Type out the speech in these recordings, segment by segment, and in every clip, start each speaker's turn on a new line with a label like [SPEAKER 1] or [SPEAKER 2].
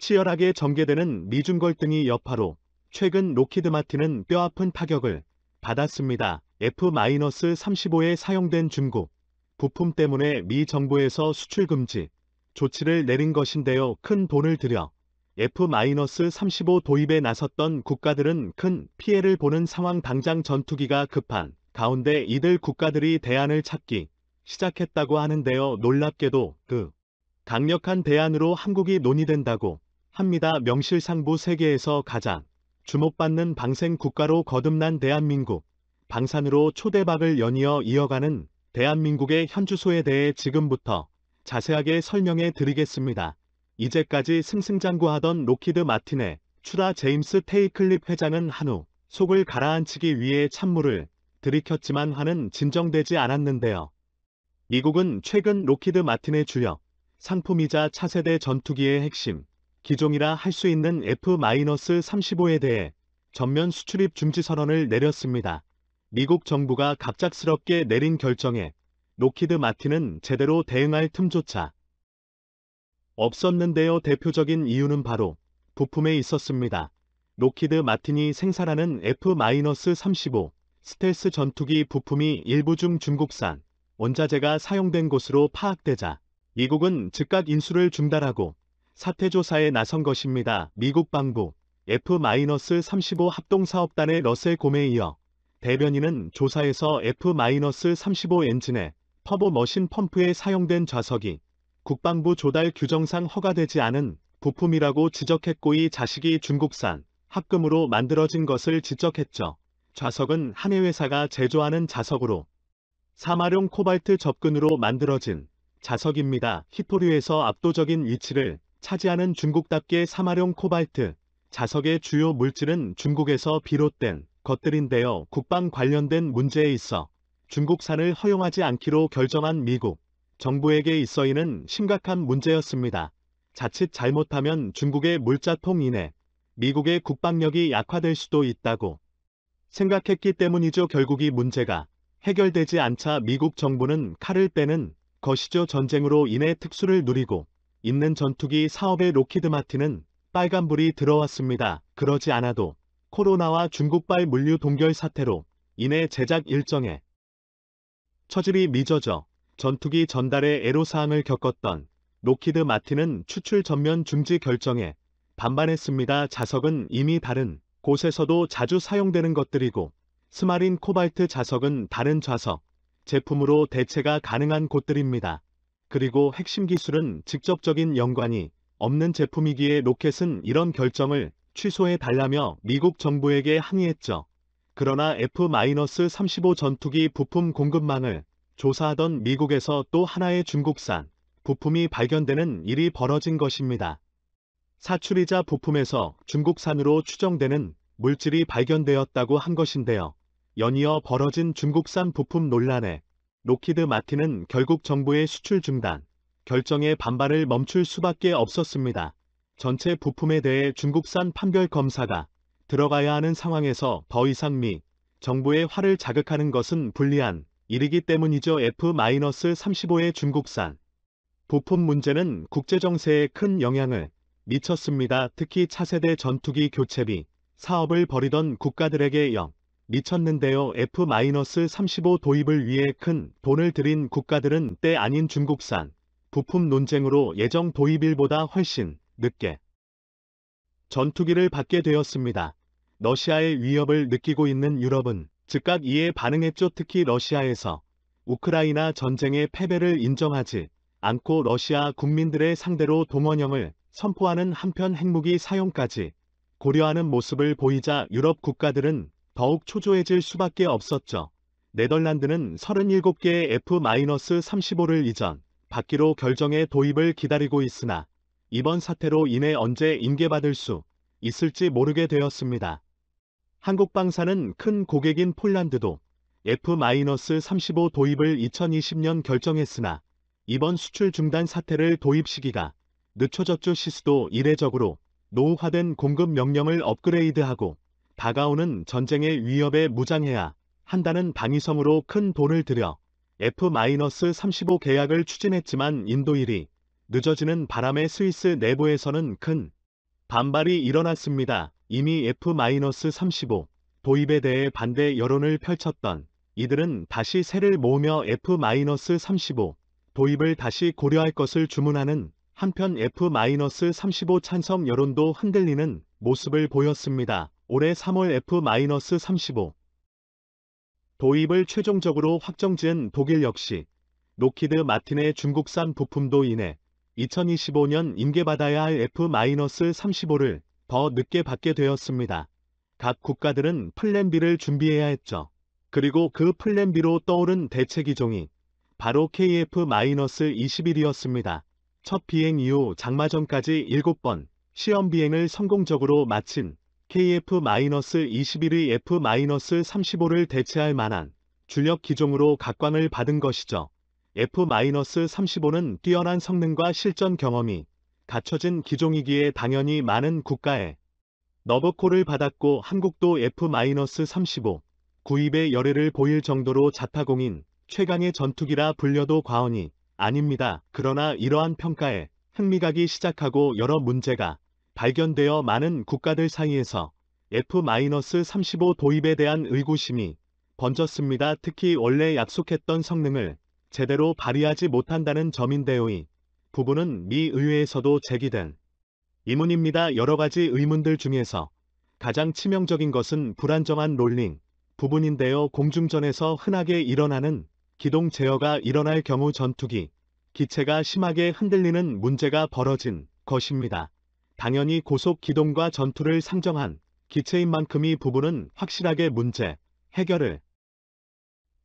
[SPEAKER 1] 치열하게 전개되는 미중 갈등이 여파로 최근 록히드 마틴은 뼈아픈 타격을 받았습니다. F-35에 사용된 중국 부품 때문에 미 정부에서 수출 금지 조치를 내린 것인데요. 큰 돈을 들여 F-35 도입에 나섰던 국가들은 큰 피해를 보는 상황. 당장 전투기가 급한 가운데 이들 국가들이 대안을 찾기 시작했다고 하는데요. 놀랍게도 그 강력한 대안으로 한국이 논의된다고 합니다. 명실상부 세계에서 가장 주목받는 방생 국가로 거듭난 대한민국, 방산으로 초대박을 연이어 이어가는 대한민국의 현주소에 대해 지금부터 자세하게 설명해 드리겠습니다. 이제까지 승승장구하던 록히드 마틴의 추라 제임스 테이클립 회장은 한우 속을 가라앉히기 위해 찬물을 들이켰지만 화는 진정되지 않았는데요. 미국은 최근 록히드 마틴의 주력 상품이자 차세대 전투기의 핵심 기종이라 할 수 있는 F-35에 대해 전면 수출입 중지 선언을 내렸습니다. 미국 정부가 갑작스럽게 내린 결정에 록히드 마틴은 제대로 대응할 틈조차 없었는데요. 대표적인 이유는 바로 부품에 있었습니다. 록히드 마틴이 생산하는 F-35 스텔스 전투기 부품이 일부 중 중국산 원자재가 사용된 것으로 파악되자 미국은 즉각 인수를 중단하고 사태 조사에 나선 것입니다. 미국 방부 F-35 합동사업단의 러셀 곰에 이어 대변인은 조사에서 F-35 엔진의 터보 머신 펌프에 사용된 좌석이 국방부 조달 규정상 허가되지 않은 부품이라고 지적했고 이 자식이 중국산 합금으로 만들어진 것을 지적했죠. 좌석은 한해 회사가 제조하는 자석으로 사마룡 코발트 접근으로 만들어진 자석입니다. 히토류에서 압도적인 위치를 차지하는 중국답게 사마룡 코발트 자석의 주요 물질은 중국에서 비롯된 것들인데요. 국방 관련된 문제에 있어 중국산을 허용하지 않기로 결정한 미국 정부에게 있어이는 심각한 문제였습니다. 자칫 잘못하면 중국의 물자통 인해 미국의 국방력이 약화될 수도 있다고 생각했기 때문이죠. 결국 이 문제가 해결되지 않자 미국 정부는 칼을 빼는 것이죠. 전쟁으로 인해 특수를 누리고 있는 전투기 사업에 록히드 마틴은 빨간불이 들어왔습니다. 그러지 않아도 코로나와 중국발 물류 동결 사태로 인해 제작 일정에 처질이 미뤄져 전투기 전달에 애로사항을 겪었던 록히드 마틴은 추출 전면 중지 결정에 반발했습니다. 자석은 이미 다른 곳에서도 자주 사용되는 것들이고 스마린 코발트 자석은 다른 좌석 제품으로 대체가 가능한 곳들입니다. 그리고 핵심 기술은 직접적인 연관이 없는 제품이기에 로켓은 이런 결정을 취소해 달라며 미국 정부에게 항의했죠. 그러나 F-35 전투기 부품 공급망을 조사하던 미국에서 또 하나의 중국산 부품이 발견되는 일이 벌어진 것입니다. 사출이자 부품에서 중국산으로 추정되는 물질이 발견되었다고 한 것인데요. 연이어 벌어진 중국산 부품 논란에 록히드 마틴은 결국 정부의 수출 중단 결정에 반발을 멈출 수밖에 없었습니다. 전체 부품에 대해 중국산 판별 검사가 들어가야 하는 상황에서 더 이상 미 정부의 화를 자극하는 것은 불리한 일이기 때문이죠. F-35의 중국산 부품 문제는 국제정세에 큰 영향을 미쳤습니다. 특히 차세대 전투기 교체비 사업을 벌이던 국가들에게 미쳤는데요. F-35 도입을 위해 큰 돈을 들인 국가들은 때 아닌 중국산 부품 논쟁으로 예정 도입일보다 훨씬 늦게 전투기를 받게 되었습니다. 러시아의 위협을 느끼고 있는 유럽은 즉각 이에 반응했죠. 특히 러시아에서 우크라이나 전쟁의 패배를 인정하지 않고 러시아 국민들의 상대로 동원령을 선포하는 한편 핵무기 사용까지 고려하는 모습을 보이자 유럽 국가들은 더욱 초조해질 수밖에 없었죠. 네덜란드는 37개의 F-35를 이전 받기로 결정해 도입을 기다리고 있으나 이번 사태로 인해 언제 인계받을 수 있을지 모르게 되었습니다. 한국방사는 큰 고객인 폴란드도 F-35 도입을 2020년 결정했으나 이번 수출 중단 사태를 도입 시기가 늦춰졌죠. 시스도 이례적으로 노후화된 공급 명령을 업그레이드하고 다가오는 전쟁의 위협에 무장해야 한다는 방위성으로 큰 돈을 들여 F-35 계약을 추진했지만 인도일이 늦어지는 바람에 스위스 내부에서는 큰 반발이 일어났습니다. 이미 F-35 도입에 대해 반대 여론을 펼쳤던 이들은 다시 세를 모으며 F-35 도입을 다시 고려할 것을 주문하는 한편 F-35 찬성 여론도 흔들리는 모습을 보였습니다. 올해 3월 F-35 도입을 최종적으로 확정지은 독일 역시 록히드 마틴의 중국산 부품도 인해 2025년 인계받아야 할 F-35를 더 늦게 받게 되었습니다. 각 국가들은 플랜 B를 준비해야 했죠. 그리고 그 플랜 B로 떠오른 대체 기종이 바로 KF-21이었습니다. 첫 비행 이후 장마 전까지 7번 시험 비행을 성공적으로 마친 KF-21의 F-35를 대체할 만한 주력 기종으로 각광을 받은 것이죠. F-35는 뛰어난 성능과 실전 경험이 갖춰진 기종이기에 당연히 많은 국가에 러브콜을 받았고 한국도 F-35 구입의 열애를 보일 정도로 자타공인 최강의 전투기라 불려도 과언이 아닙니다. 그러나 이러한 평가에 흥미가기 시작하고 여러 문제가 발견되어 많은 국가들 사이에서 F-35 도입에 대한 의구심이 번졌습니다. 특히 원래 약속했던 성능을 제대로 발휘하지 못한다는 점인데요. 이 부분은 미 의회에서도 제기된 의문입니다. 여러 가지 의문들 중에서 가장 치명적인 것은 불안정한 롤링 부분인데요. 공중전에서 흔하게 일어나는 기동 제어가 일어날 경우 전투기 기체가 심하게 흔들리는 문제가 벌어진 것입니다. 당연히 고속 기동과 전투를 상정한 기체인 만큼 이 부분은 확실하게 문제 해결을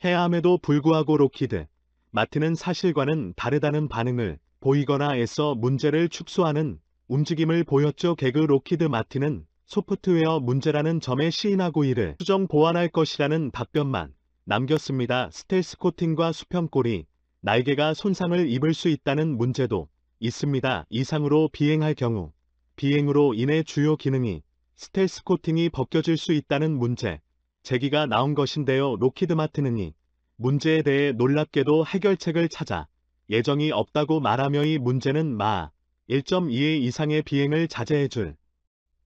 [SPEAKER 1] 해야 함에도 불구하고 록히드 마틴은 사실과는 다르다는 반응을 보이거나 애써 문제를 축소하는 움직임을 보였죠. 개그 록히드 마틴은 소프트웨어 문제라는 점에 시인하고 이를 수정 보완할 것이라는 답변만 남겼습니다. 스텔스 코팅과 수평골이 날개가 손상을 입을 수 있다는 문제도 있습니다. 이상으로 비행할 경우 비행으로 인해 주요 기능이 스텔스 코팅이 벗겨질 수 있다는 문제 제기가 나온 것인데요. 록히드 마틴은 이 문제에 대해 놀랍게도 해결책을 찾아 예정이 없다고 말하며 이 문제는 마 1.2의 이상의 비행을 자제해줄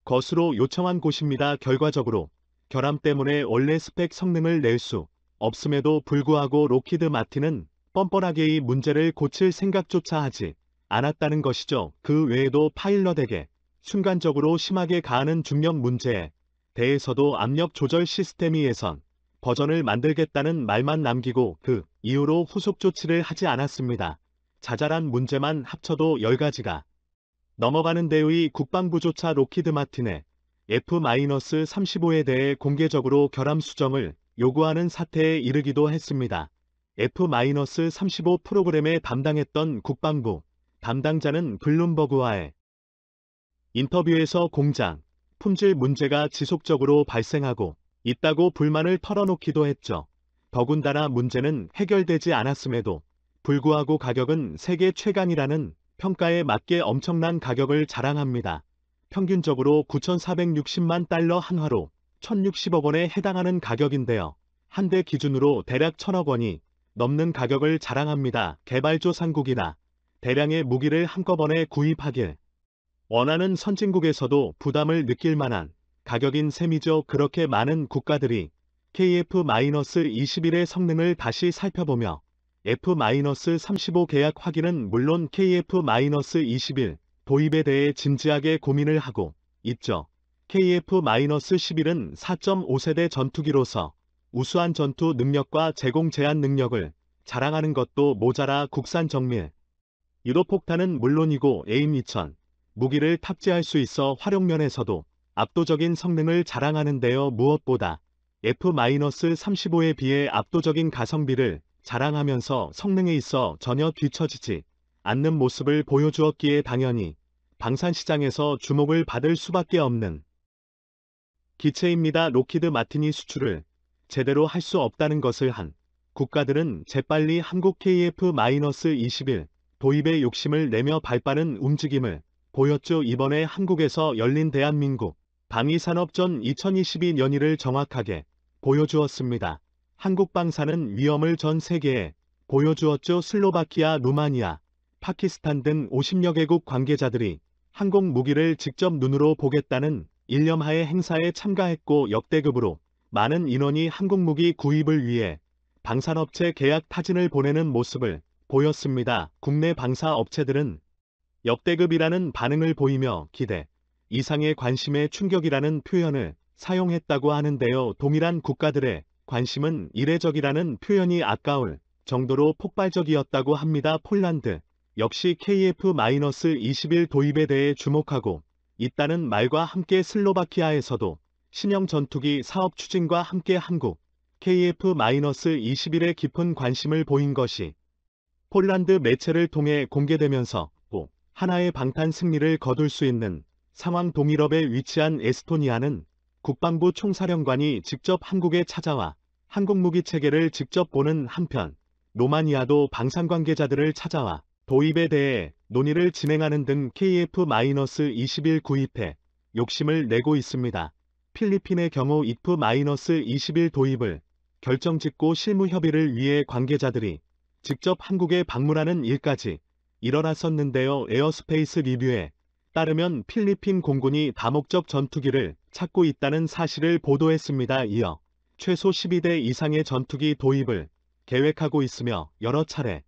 [SPEAKER 1] 것으로 요청한 곳입니다. 결과적으로 결함 때문에 원래 스펙 성능을 낼 수 없음에도 불구하고 록히드 마틴은 뻔뻔하게 이 문제를 고칠 생각조차 하지 않았다는 것이죠. 그 외에도 파일럿에게 순간적으로 심하게 가하는 중력 문제에 대해서도 압력 조절 시스템이 예선 버전을 만들겠다는 말만 남기고 그 이후로 후속 조치를 하지 않았습니다. 자잘한 문제만 합쳐도 10가지가 넘어가는데요. 이 국방부조차 록히드 마틴의 F-35에 대해 공개적으로 결함 수정을 요구하는 사태에 이르기도 했습니다. F-35 프로그램에 담당했던 국방부 담당자는 블룸버그와의 인터뷰에서 공장 품질 문제가 지속적으로 발생하고 있다고 불만을 털어놓기도 했죠. 더군다나 문제는 해결되지 않았음에도 불구하고 가격은 세계 최강이라는 평가에 맞게 엄청난 가격을 자랑합니다. 평균적으로 9,460만 달러 한화로 1,060억 원에 해당하는 가격인데요. 한 대 기준으로 대략 1,000억 원이 넘는 가격을 자랑합니다. 개발조상국이나 대량의 무기를 한꺼번에 구입하길 원하는 선진국에서도 부담을 느낄 만한 가격인 셈이죠. 그렇게 많은 국가들이 KF-21의 성능을 다시 살펴보며 F-35 계약 확인은 물론 KF-21 도입에 대해 진지하게 고민을 하고 있죠. KF-11은 4.5세대 전투기로서 우수한 전투 능력과 제공 제한 능력을 자랑하는 것도 모자라 국산 정밀 유도폭탄은 물론이고 AIM-2000 무기를 탑재할 수 있어 활용면에서도 압도적인 성능을 자랑하는데요. 무엇보다 F-35에 비해 압도적인 가성비를 자랑하면서 성능에 있어 전혀 뒤처지지 않는 모습을 보여주었기에 당연히 방산시장에서 주목을 받을 수밖에 없는 기체입니다. 록히드 마틴이 수출을 제대로 할 수 없다는 것을 한 국가들은 재빨리 한국 KF-21 도입에 욕심을 내며 발빠른 움직임을 보였죠. 이번에 한국에서 열린 대한민국 방위산업전 2022년일을 정확하게 보여주었습니다. 한국 방산은 위험을 전 세계에 보여주었죠. 슬로바키아, 루마니아, 파키스탄 등 50여 개국 관계자들이 항공 무기를 직접 눈으로 보겠다는 일념하에 행사에 참가했고 역대급으로 많은 인원이 항공무기 구입을 위해 방산업체 계약 타진을 보내는 모습을 보였습니다. 국내 방사 업체들은 역대급이라는 반응을 보이며 기대 이상의 관심에 충격이라는 표현을 사용했다고 하는데요. 동일한 국가들의 관심은 이례적이라는 표현이 아까울 정도로 폭발적이었다고 합니다. 폴란드 역시 KF-21 도입에 대해 주목하고 있다는 말과 함께 슬로바키아에서도 신형 전투기 사업 추진과 함께 한국 KF-21에 깊은 관심을 보인 것이 폴란드 매체를 통해 공개되면서 또 하나의 방탄 승리를 거둘 수 있는 상황. 동유럽에 위치한 에스토니아는 국방부 총사령관이 직접 한국에 찾아와 항공무기 체계를 직접 보는 한편 로마니아도 방산 관계자들을 찾아와 도입에 대해 논의를 진행하는 등 KF-21 구입에 욕심을 내고 있습니다. 필리핀의 경우 IF-21 도입을 결정짓고 실무 협의를 위해 관계자들이 직접 한국에 방문하는 일까지 일어났었는데요. 에어스페이스 리뷰에 따르면 필리핀 공군이 다목적 전투기를 찾고 있다는 사실을 보도했습니다. 이어 최소 12대 이상의 전투기 도입을 계획하고 있으며 여러 차례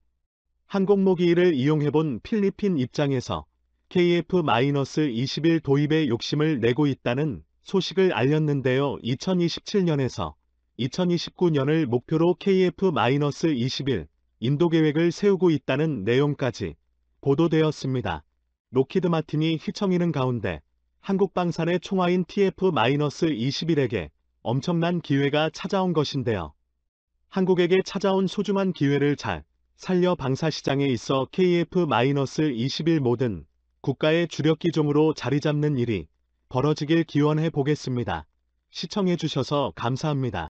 [SPEAKER 1] 항공모기를 이용해본 필리핀 입장에서 KF-21 도입에 욕심을 내고 있다는 소식을 알렸는데요. 2027년에서 2029년을 목표로 KF-21 인도 계획을 세우고 있다는 내용까지 보도되었습니다. 로키드 마틴이 휘청이는 가운데 한국 방산의 총화인 TF-21에게 엄청난 기회가 찾아온 것인데요. 한국에게 찾아온 소중한 기회를 잘 살려 방사 시장에 있어 KF-21 모든 국가의 주력 기종으로 자리 잡는 일이 벌어지길 기원해 보겠습니다. 시청해 주셔서 감사합니다.